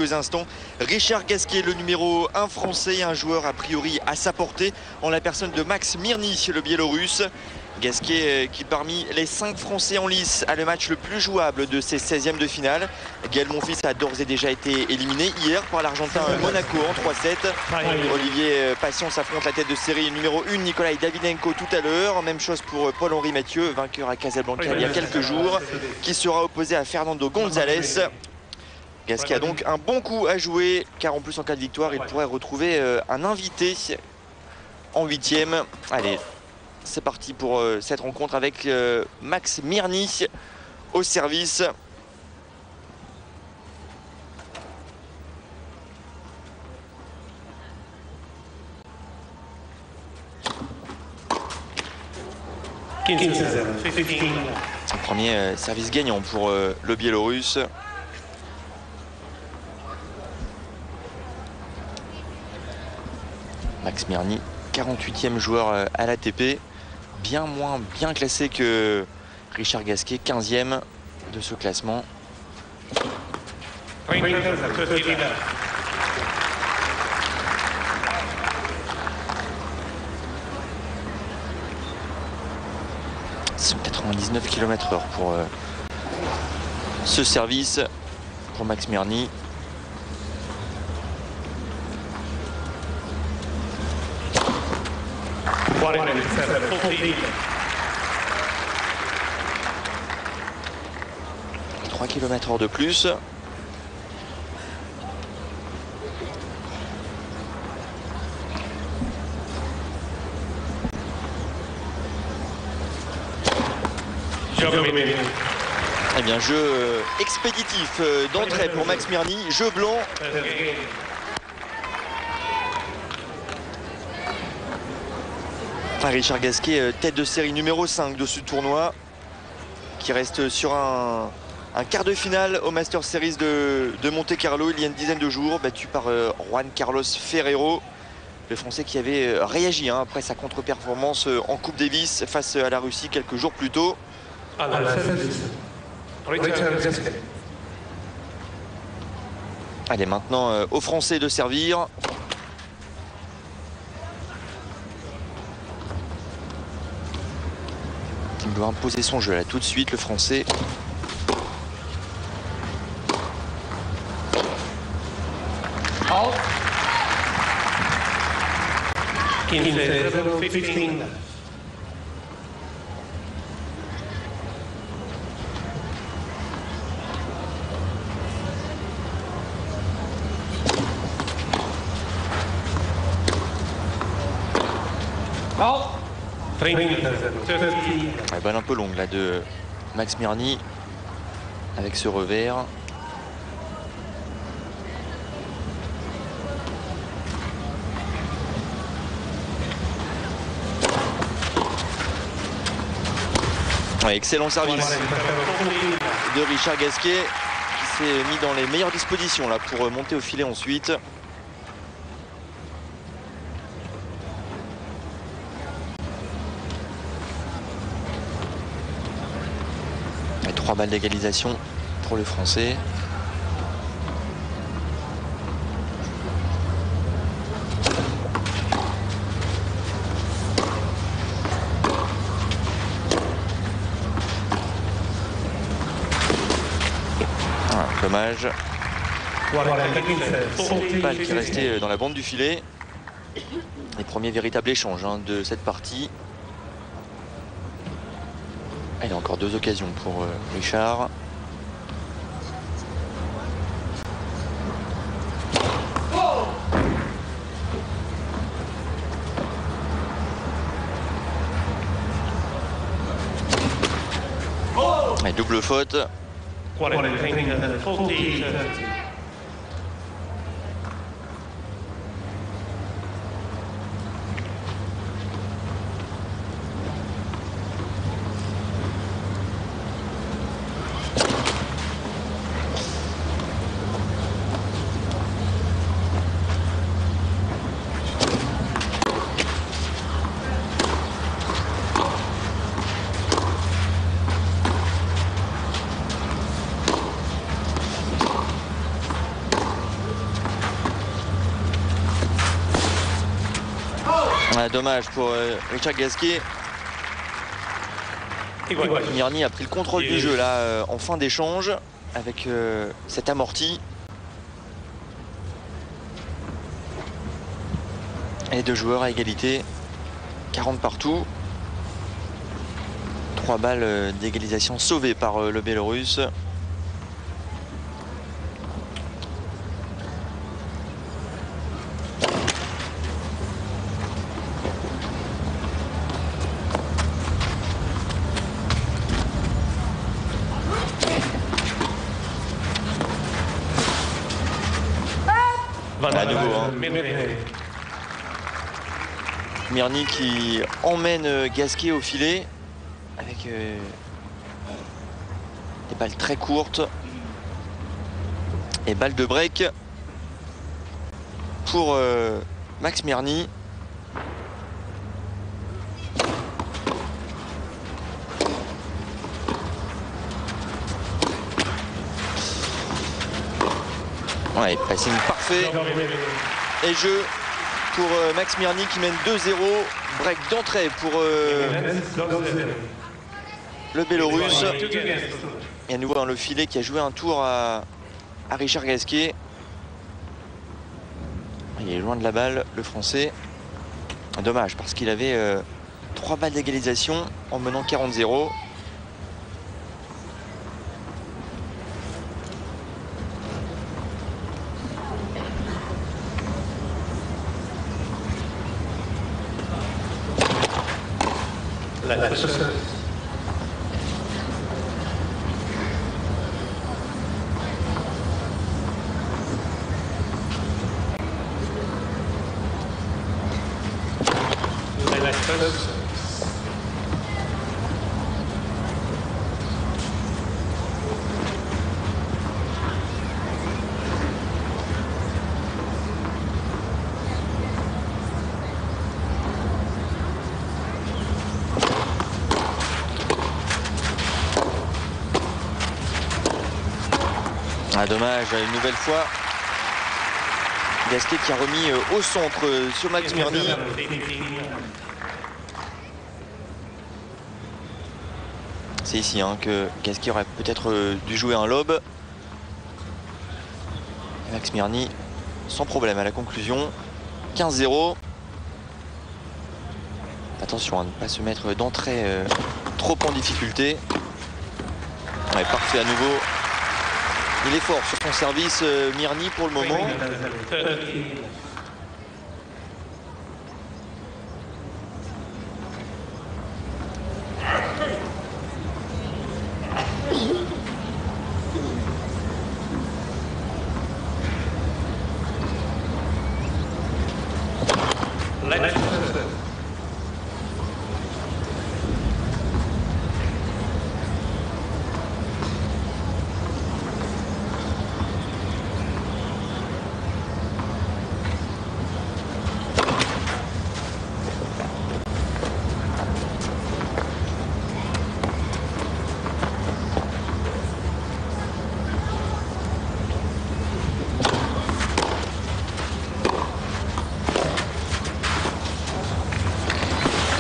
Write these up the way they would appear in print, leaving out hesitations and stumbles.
quelques instants. Richard Gasquet, le numéro 1 français, un joueur a priori à sa portée en la personne de Max Mirny, le Biélorusse. Gasquet qui parmi les 5 Français en lice a le match le plus jouable de ces 16e de finale. Gaël Monfils a d'ores et déjà été éliminé hier par l'Argentin Monaco en 3-7. Olivier Patience affronte la tête de série numéro 1 Nikolai Davydenko tout à l'heure. Même chose pour Paul-Henri Mathieu, vainqueur à Casablanca il y a quelques jours, qui sera opposé à Fernando González. Gasquet a donc un bon coup à jouer car en plus en cas de victoire il pourrait retrouver un invité en 8e. Allez, c'est parti pour cette rencontre avec Max Mirny au service. Un premier service gagnant pour le Biélorusse. Max Mirny, 48e joueur à l'ATP. Bien moins bien classé que Richard Gasquet, 15e de ce classement. C'est 99 km/h pour ce service pour Max Mirny. « 3 km/h de plus. Eh bien, jeu expéditif d'entrée pour Max Mirny, jeu blanc. Richard Gasquet, tête de série numéro 5 de ce tournoi, qui reste sur un quart de finale au Master Series de Monte-Carlo il y a une dizaine de jours, battu par Juan Carlos Ferrero, le Français qui avait réagi après sa contre-performance en Coupe Davis face à la Russie quelques jours plus tôt. Allez, maintenant aux Français de servir. Il doit imposer son jeu là tout de suite, le Français. Balle un peu longue là de Max Mirny avec ce revers. Ouais, excellent service de Richard Gasquet qui s'est mis dans les meilleures dispositions là pour monter au filet ensuite. Et 3 balles d'égalisation pour le Français. Dommage. Balle qui est restée dans la bande du filet. Les premiers véritables échanges de cette partie. Il y a encore 2 occasions pour Richard. Et double faute. Dommage pour Richard Gasquet. Mirny a pris le contrôle du jeu là en fin d'échange avec cet amorti. Et deux joueurs à égalité, 40 partout. 3 balles d'égalisation sauvées par le Bélorusse. À nouveau, hein. Mirny qui emmène Gasquet au filet avec des balles très courtes et balles de break pour Max Mirny. Ouais, passing parfait. Et jeu pour Max Mirny qui mène 2-0. Break d'entrée pour le Bélorusse. Et à nouveau le filet qui a joué un tour à Richard Gasquet. Il est loin de la balle, le Français. Dommage parce qu'il avait 3 balles d'égalisation en menant 40-0. Dommage, une nouvelle fois. Gasquet qui a remis au centre sur Max Mirny. C'est ici hein, que Gasquet aurait peut-être dû jouer un lob. Max Mirny sans problème à la conclusion. 15-0. Attention à ne pas se mettre d'entrée trop en difficulté. Ouais, parfait à nouveau. Il est fort sur son service, Mirny, pour le moment.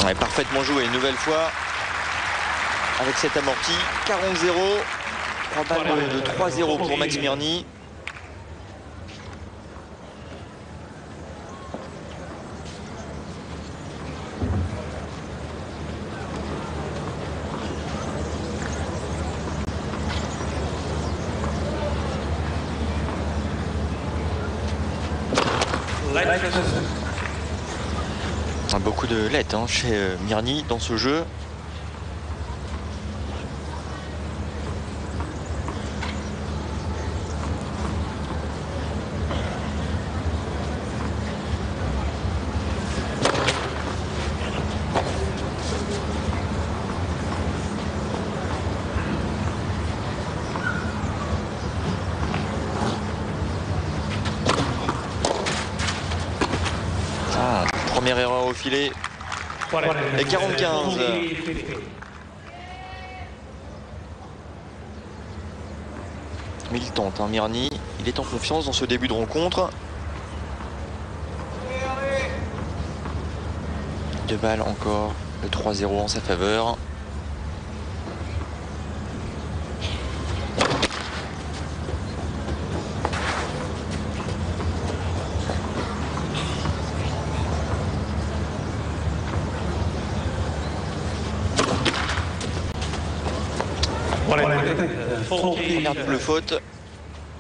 Ouais, parfaitement joué une nouvelle fois avec cet amorti. 40-0. 3 balles de 3-0 pour Max Mirny. Beaucoup de lettres hein, chez Mirny dans ce jeu. Première erreur au filet. Et 40-15. Mais il tente, hein, Mirny. Il est en confiance dans ce début de rencontre. 2 balles encore, le 3-0 en sa faveur. Première double faute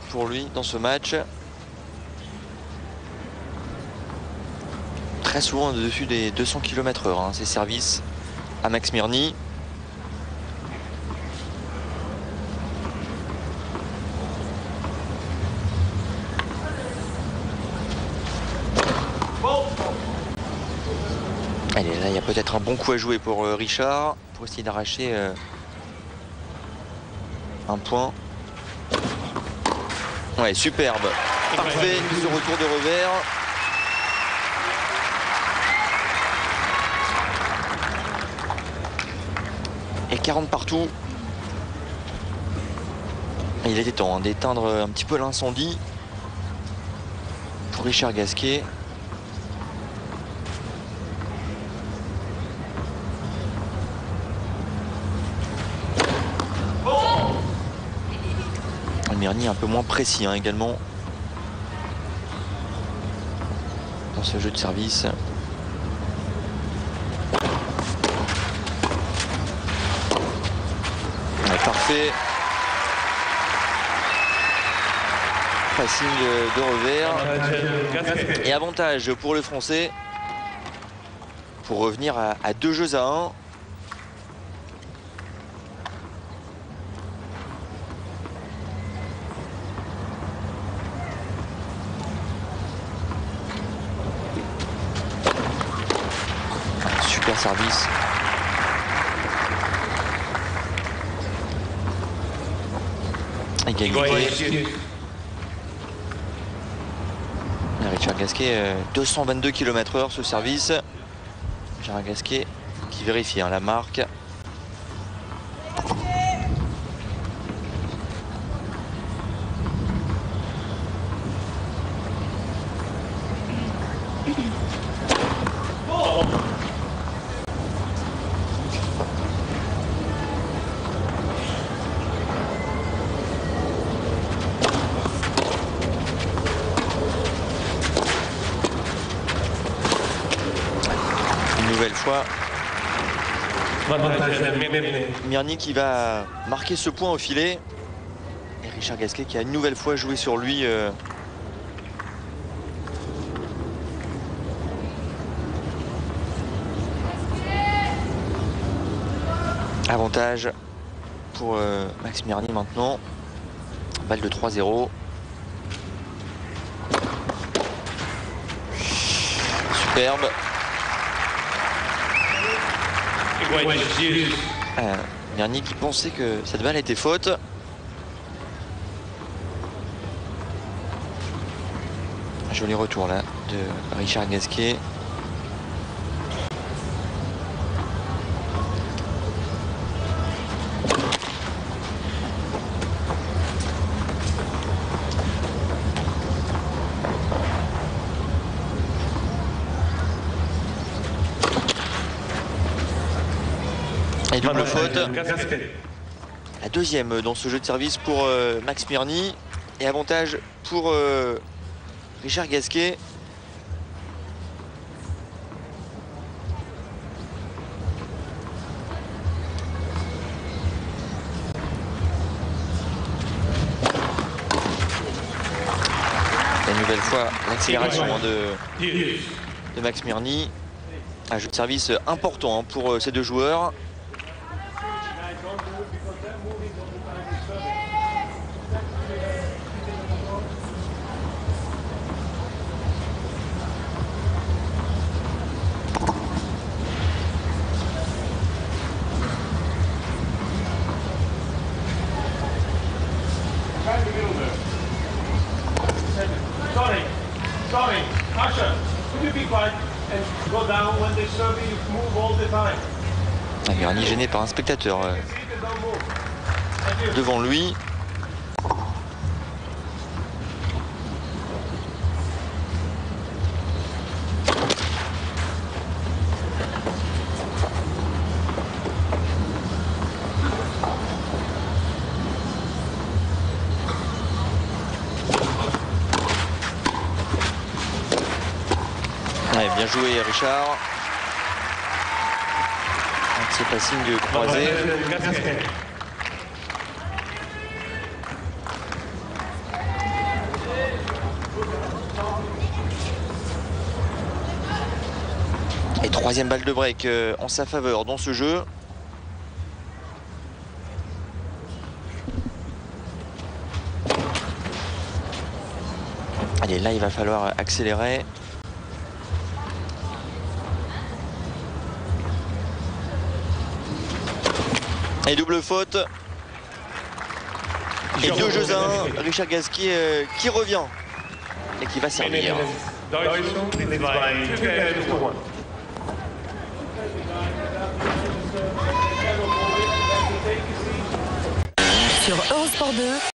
pour lui dans ce match. Très souvent au-dessus des 200 km/h, hein, ses services à Max Mirny. Allez, là, il y a peut-être un bon coup à jouer pour Richard, pour essayer d'arracher un point. Ouais, superbe. Parfait, mise au retour de revers. Et 40 partout. Il était temps d'éteindre un petit peu l'incendie pour Richard Gasquet. Mirny un peu moins précis, hein, également dans ce jeu de service. Ouais, parfait. Passing de revers. Et avantage pour le Français pour revenir à 2-1. Super service. Égalité. Richard Gasquet, 222 km/h ce service. Richard Gasquet qui vérifie la marque. Nouvelle fois, Mirny qui va marquer ce point au filet. Et Richard Gasquet qui a une nouvelle fois joué sur lui. Avantage pour Max Mirny maintenant. Balle de 3-0. Superbe. Mirny qui pensait que cette balle était faute. Joli retour là de Richard Gasquet. Et double faute. La deuxième dans ce jeu de service pour Max Mirny. Et avantage pour Richard Gasquet. Et une nouvelle fois l'accélération de Max Mirny. Un jeu de service important pour ces deux joueurs. Sorry, Asher, could you be quiet and go down when they serve you, move all the time. Mirny gêné par un spectateur devant lui. Ouais, bien joué Richard. Un petit passing croisé. Et troisième balle de break en sa faveur dans ce jeu. Allez, là il va falloir accélérer. Et double faute. Et 2 jeux à 1. Richard Gasquet qui revient et qui va servir. Sur Eurosport 2.